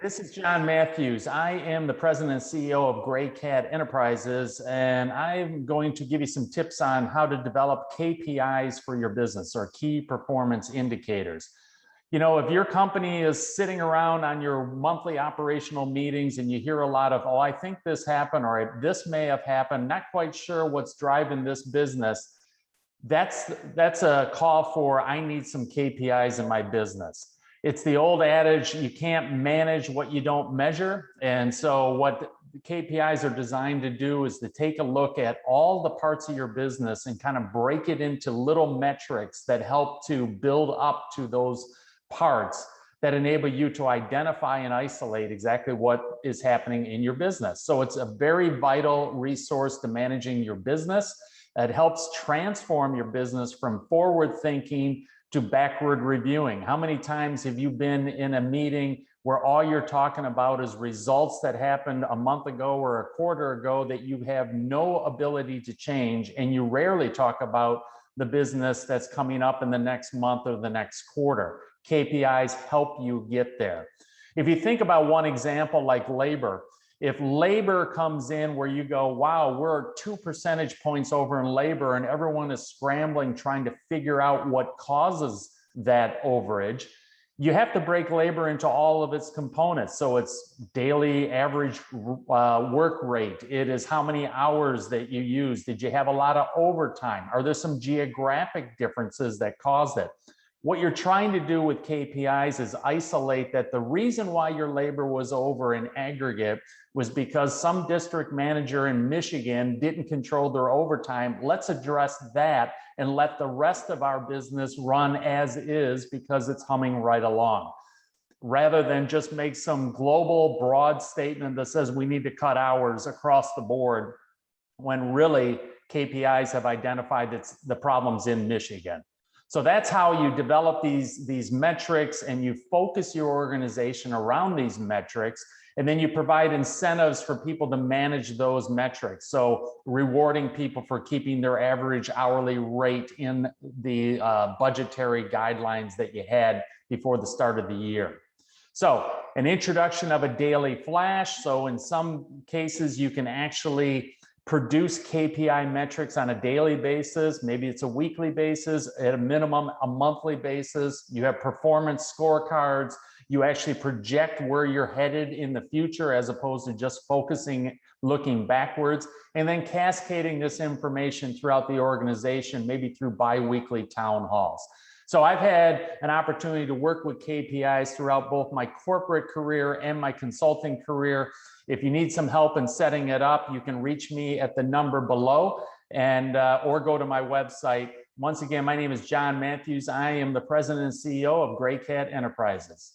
This is John Matthews. I am the president and CEO of Gray Cat Enterprises, and I'm going to give you some tips on how to develop KPIs for your business, or key performance indicators. You know, if your company is sitting around on your monthly operational meetings and you hear a lot of, oh, I think this happened, or this may have happened, not quite sure what's driving this business, that's a call for, I need some KPIs in my business. It's the old adage, you can't manage what you don't measure. And so what KPIs are designed to do is to take a look at all the parts of your business and kind of break it into little metrics that help to build up to those parts that enable you to identify and isolate exactly what is happening in your business. So it's a very vital resource to managing your business. It helps transform your business from forward thinking to backward reviewing. How many times have you been in a meeting where all you're talking about is results that happened a month ago or a quarter ago that you have no ability to change, and you rarely talk about the business that's coming up in the next month or the next quarter? KPIs help you get there. If you think about one example like labor, if labor comes in where you go, wow, we're 2 percentage points over in labor and everyone is scrambling trying to figure out what causes that overage, you have to break labor into all of its components. So it's daily average work rate. It is how many hours that you use. Did you have a lot of overtime? Are there some geographic differences that caused it? What you're trying to do with KPIs is isolate that the reason why your labor was over in aggregate was because some district manager in Michigan didn't control their overtime. Let's address that and let the rest of our business run as is because it's humming right along. Rather than just make some global broad statement that says we need to cut hours across the board, when really KPIs have identified that the problem's in Michigan. So that's how you develop these metrics, and you focus your organization around these metrics, and then you provide incentives for people to manage those metrics. So rewarding people for keeping their average hourly rate in the budgetary guidelines that you had before the start of the year. So an introduction of a daily flash. So in some cases, you can actually produce KPI metrics on a daily basis. Maybe it's a weekly basis, at a minimum, a monthly basis. You have performance scorecards. You actually project where you're headed in the future as opposed to just focusing, looking backwards, and then cascading this information throughout the organization, maybe through bi-weekly town halls. So I've had an opportunity to work with KPIs throughout both my corporate career and my consulting career. If you need some help in setting it up, you can reach me at the number below, and or go to my website. Once again, my name is John Matthews. I am the president and CEO of Gray Cat Enterprises.